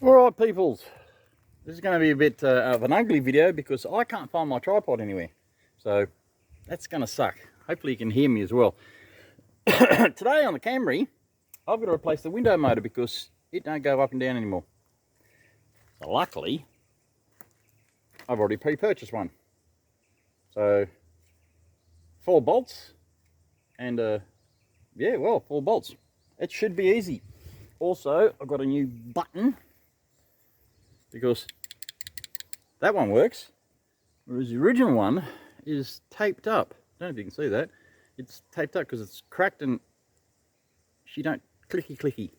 Alright peoples, this is going to be a bit of an ugly video because I can't find my tripod anywhere. So that's going to suck. Hopefully you can hear me as well. Today on the Camry, I've got to replace the window motor because it don't go up and down anymore. So luckily, I've already pre-purchased one. So 4 bolts and yeah, well, 4 bolts. It should be easy. Also, I've got a new button because that one works, whereas the original one is taped up. I don't know if you can see that. It's taped up because it's cracked and she don't clicky clicky.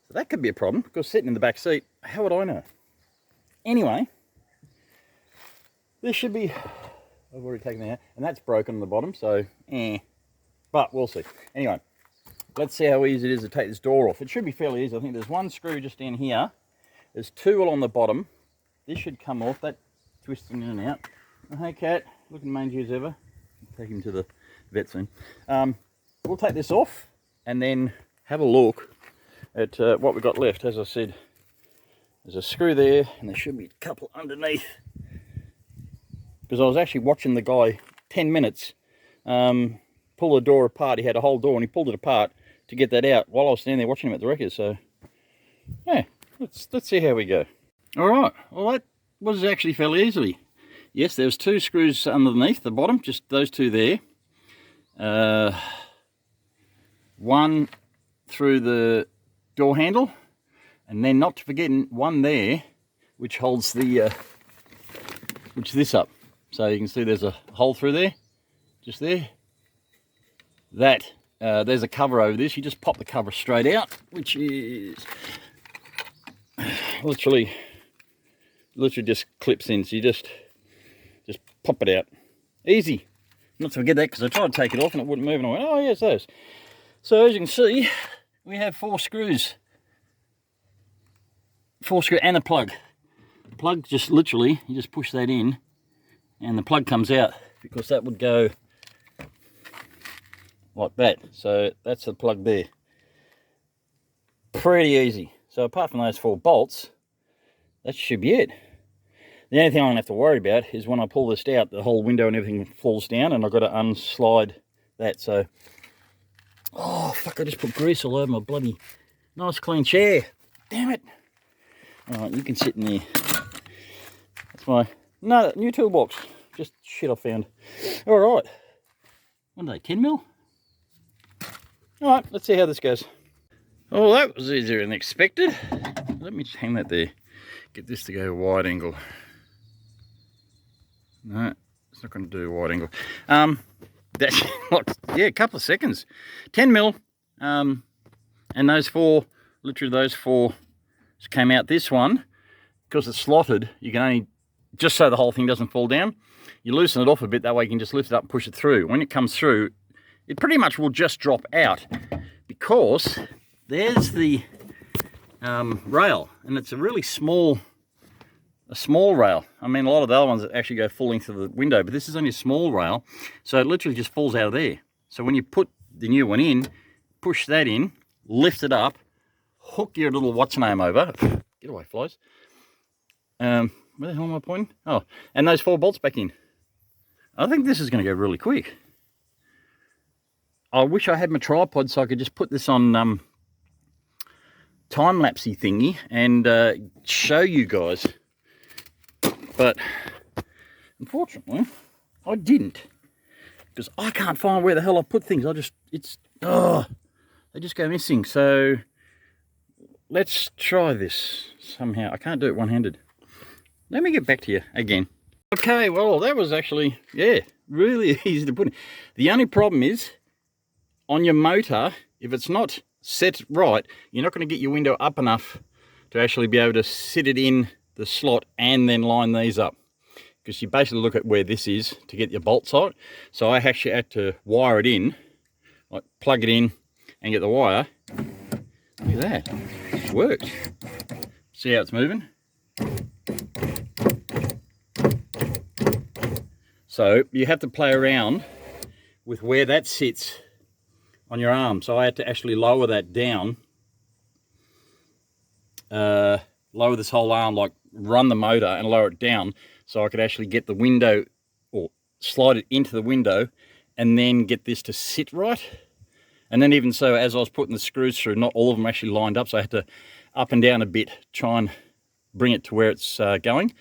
So that could be a problem because sitting in the back seat, how would I know? Anyway, this should be, I've already taken that out, and that's broken on the bottom, so but we'll see. Anyway, let's see how easy it is to take this door off. It should be fairly easy. I think there's one screw just in here. There's 2 along the bottom. This should come off. That twisting in and out. Oh, hey cat, looking mangy as ever. I'll take him to the vet soon. We'll take this off and then have a look at what we've got left. As I said, there's a screw there and there should be a couple underneath. Because I was actually watching the guy 10 minutes pull the door apart. He had a whole door and he pulled it apart to get that out while I was standing there watching him at the wreckers. So yeah, let's see how we go. All right, well that was actually fairly easily. Yes, there's 2 screws underneath the bottom, just those 2 there. One through the door handle, and then not to forget one there, which holds the this up. So you can see there's a hole through there, just there. That there's a cover over this. You just pop the cover straight out, which is literally just clips in. So you just pop it out. Easy. Not to forget that because I tried to take it off and it wouldn't move, and I went, oh yes, those. So as you can see, we have 4 screws. 4 screws and a plug. The plug just literally, you just push that in and the plug comes out, because that would go like that. So that's the plug there. Pretty easy. So apart from those 4 bolts, that should be it. The only thing I'm going to have to worry about is when I pull this out, the whole window and everything falls down and I've got to unslide that. So, oh fuck, I just put grease all over my bloody nice clean chair. Damn it. Alright, you can sit in there. That's my new toolbox. Just shit I found. Alright. What are they, 10 mil? Alright, let's see how this goes. Oh, that was easier than expected. Let me just hang that there. Get this to go wide angle. No, it's not going to do a wide angle. That's yeah, a couple of seconds. 10 mil. And those 4, literally those 4 came out. This one, because it's slotted, you can only, just so the whole thing doesn't fall down, you loosen it off a bit, that way you can just lift it up and push it through. When it comes through, it pretty much will just drop out, because there's the rail, and it's a really small rail. I mean, a lot of the other ones that actually go full into the window, but this is only a small rail, so it literally just falls out of there. So when you put the new one in, push that in, lift it up, hook your little what's name over. Get away, flies. Where the hell am I pointing? Oh, and those 4 bolts back in. I think this is going to go really quick. I wish I had my tripod so I could just put this on time-lapsey thingy and show you guys. But unfortunately, I didn't, because I can't find where the hell I put things. They just go missing. So let's try this somehow. I can't do it one-handed. Let me get back to you again. Okay, well, that was actually, yeah, really easy to put in. The only problem is, on your motor, if it's not set right, you're not going to get your window up enough to actually be able to sit it in the slot and then line these up, because you basically look at where this is to get your bolts out. So I actually had to wire it in, like plug it in and get the wire. Look at that, it's worked. See how it's moving? So you have to play around with where that sits on your arm. So I had to actually lower that down lower this whole arm, like run the motor and lower it down so I could actually get the window, or slide it into the window, and then get this to sit right. And then even so, as I was putting the screws through, not all of them actually lined up, so I had to up and down a bit, try and bring it to where it's going.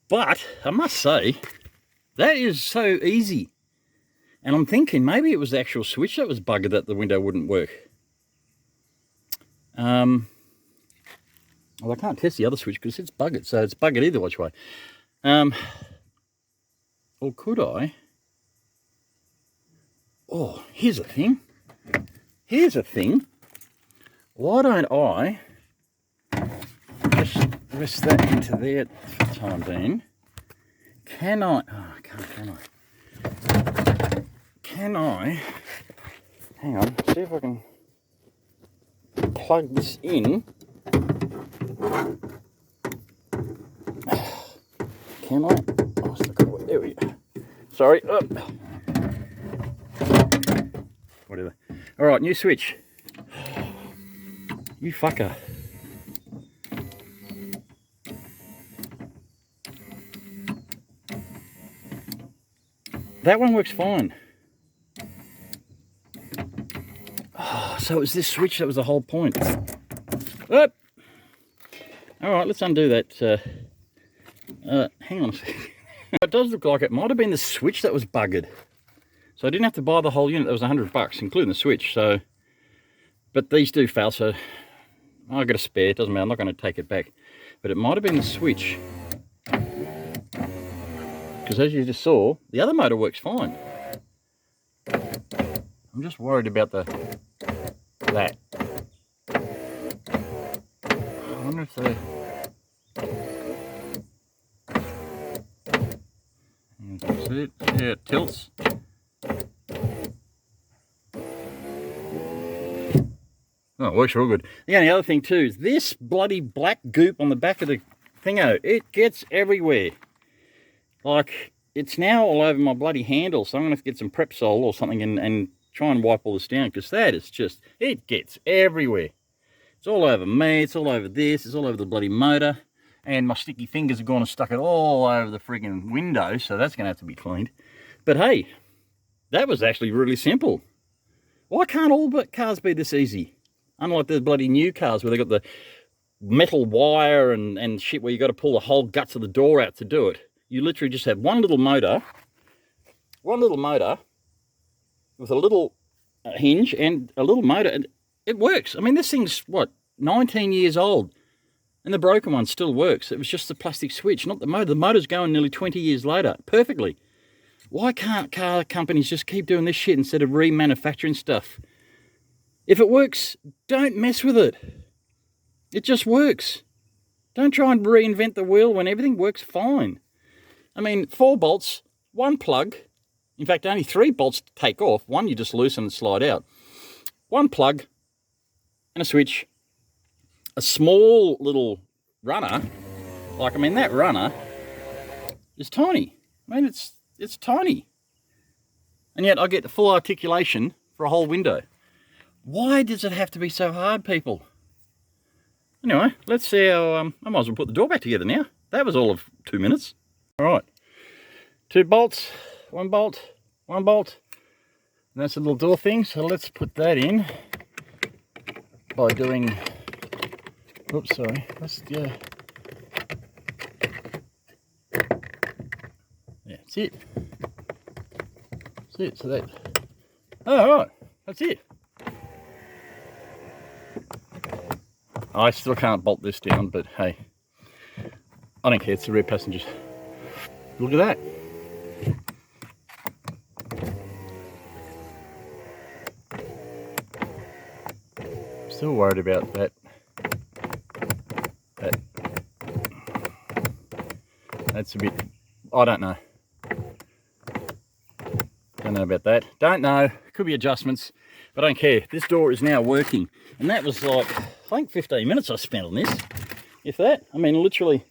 But I must say, that is so easy. And I'm thinking maybe it was the actual switch that was buggered that the window wouldn't work. Well, I can't test the other switch because it's buggered, so it's buggered either which way. Or could I? Oh, here's a thing. Here's a thing. Why don't I just rest that into there for the time being? Can I? Oh, can I? Can I? Hang on. See if I can plug this in. Can I? Oh, it's the cord. There we go. Sorry. Oh. Whatever. All right, new switch. You fucker. That one works fine. Oh, so it was this switch that was the whole point. Oh. All right, let's undo that. Hang on a second. It does look like it might have been the switch that was buggered. So I didn't have to buy the whole unit. That was $100, including the switch. So, but these do fail, so I've got a spare. It doesn't matter. I'm not going to take it back. But it might have been the switch. Because as you just saw, the other motor works fine. I'm just worried about that. I wonder if the... See it? Yeah, it tilts. Oh, it works real good. The only other thing too is this bloody black goop on the back of the thingo. It gets everywhere. Like, it's now all over my bloody handle, so I'm going to have to get some Prepsol or something and try and wipe all this down, because that is just, it gets everywhere. It's all over me, it's all over this, it's all over the bloody motor, and my sticky fingers have gone and stuck it all over the friggin' window, so that's going to have to be cleaned. But hey, that was actually really simple. Why can't all cars be this easy? Unlike the bloody new cars where they've got the metal wire and shit where you got to pull the whole guts of the door out to do it. You literally just have one little motor with a little hinge and a little motor, and it works. I mean, this thing's, what, 19 years old, and the broken one still works. It was just the plastic switch, not the motor. The motor's going nearly 20 years later, perfectly. Why can't car companies just keep doing this shit instead of remanufacturing stuff? If it works, don't mess with it. It just works. Don't try and reinvent the wheel when everything works fine. I mean, 4 bolts, 1 plug. In fact, only 3 bolts to take off. 1 you just loosen and slide out. 1 plug and a switch. A small little runner. Like, I mean, that runner is tiny. I mean, it's tiny. And yet I get the full articulation for a whole window. Why does it have to be so hard, people? Anyway, let's see how, I might as well put the door back together now. That was all of 2 minutes. All right, 2 bolts, 1 bolt, 1 bolt. And that's a little door thing, so let's put that in by doing, oops, sorry, let's go. Yeah, that's it. That's it, so that, oh, all right, that's it. I still can't bolt this down, but hey, I don't care, it's the rear passengers. Look at that. Still worried about that. That's a bit, I don't know. Don't know about that. Don't know, could be adjustments, but I don't care. This door is now working. And that was like, I think 15 minutes I spent on this. If that, I mean, literally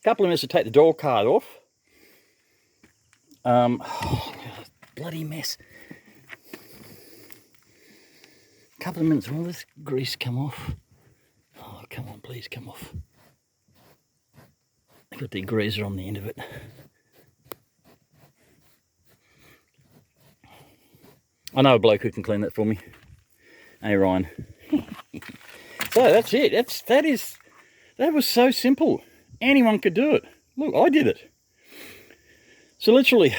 a couple of minutes to take the door card off. Oh, bloody mess. A couple of minutes, will this grease come off? Oh come on, please come off. I've got the degreaser on the end of it. I know a bloke who can clean that for me. Hey, Ryan. So that's it. That was so simple. Anyone could do it. Look, I did it. So literally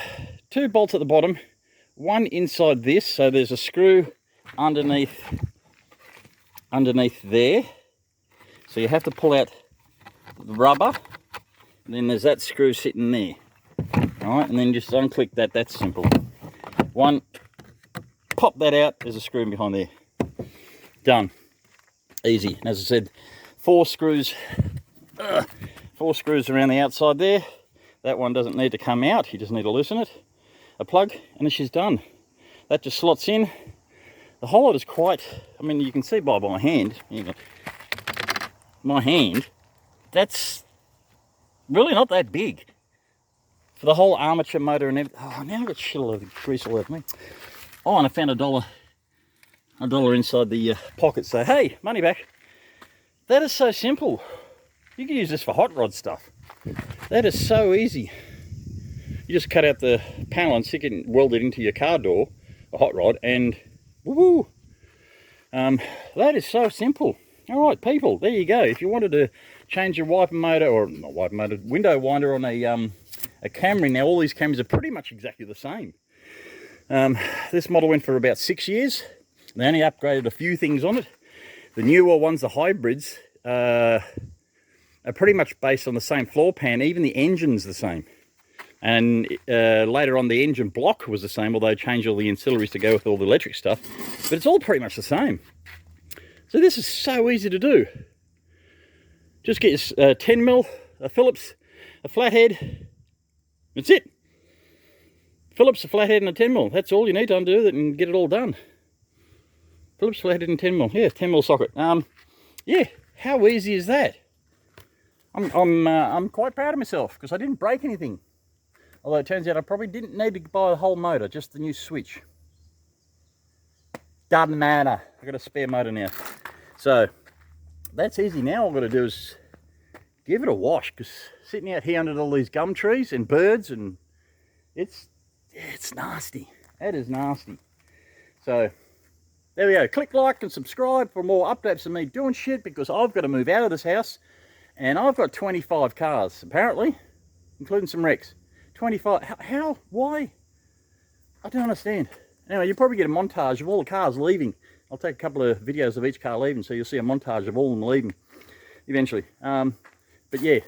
2 bolts at the bottom, 1 inside this. So there's a screw underneath there. So you have to pull out the rubber. And then there's that screw sitting there. All right, and then just unclick that. That's simple. 1, pop that out. There's a screw behind there. Done. Easy. And as I said, 4 screws. 4 screws around the outside there. That one doesn't need to come out. You just need to loosen it. A plug, and then she's done. That just slots in. The whole lot is quite. I mean, you can see by my hand. You know, my hand. That's really not that big for the whole armature motor and everything. Oh, now I've got shit all over the grease all over me. Oh, and I found a dollar inside the pocket. So hey, money back. That is so simple. You can use this for hot rod stuff. That is so easy. You just cut out the panel and stick it and weld it into your car door, a hot rod, and woo. That is so simple. All right, people, there you go. If you wanted to change your wiper motor, or not wiper motor, window winder on a Camry. Now all these Camrys are pretty much exactly the same. This model went for about 6 years. They only upgraded a few things on it. The newer ones, the hybrids, are pretty much based on the same floor pan. Even the engine's the same. And later on, the engine block was the same, although they changed all the ancillaries to go with all the electric stuff. But it's all pretty much the same. So this is so easy to do. Just get your 10mm, a Phillips, a flathead. That's it. Phillips, a flathead, and a 10mm. That's all you need to undo it and get it all done. Phillips, flathead, and 10mm. Yeah, 10mm socket. Yeah, how easy is that? I'm quite proud of myself because I didn't break anything. Although it turns out I probably didn't need to buy the whole motor, just the new switch. Doesn't matter. I've got a spare motor now. So that's easy. Now all I've got to do is give it a wash, because sitting out here under all these gum trees and birds, and it's nasty. That is nasty. So there we go. Click like and subscribe for more updates of me doing shit, because I've got to move out of this house and I've got 25 cars apparently, including some wrecks. 25. How? Why? I don't understand. Anyway, you'll probably get a montage of all the cars leaving. I'll take a couple of videos of each car leaving, so you'll see a montage of all of them leaving eventually. But yeah,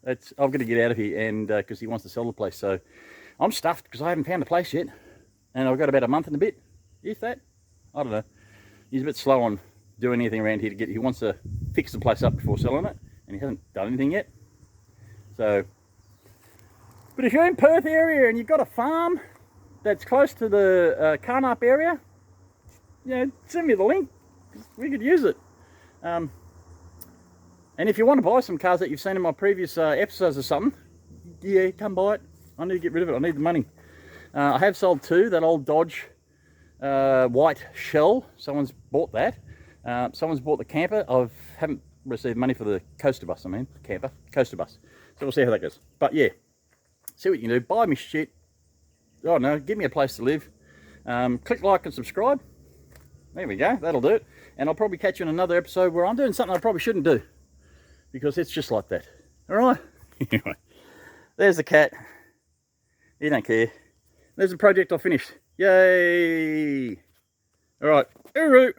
I've got to get out of here, and because he wants to sell the place. So I'm stuffed because I haven't found a place yet, and I've got about a month and a bit, if that. I don't know. He's a bit slow on doing anything around here to get. He wants to fix the place up before selling it, and he hasn't done anything yet. So, but if you're in Perth area and you've got a farm that's close to the Carnup area, you know, send me the link. We could use it. And if you want to buy some cars that you've seen in my previous episodes or something, yeah, come buy it. I need to get rid of it. I need the money. I have sold 2. That old Dodge white shell. Someone's bought that. Someone's bought the camper. I haven't received money for the coaster bus. I mean, camper, coaster bus. So we'll see how that goes. But yeah, see what you can do. Buy me shit. Oh no, give me a place to live. Click like and subscribe. There we go. That'll do it. And I'll probably catch you in another episode where I'm doing something I probably shouldn't do, because it's just like that. All right. Anyway, there's the cat. He don't care. There's the project I finished. Yay! All right. Uru.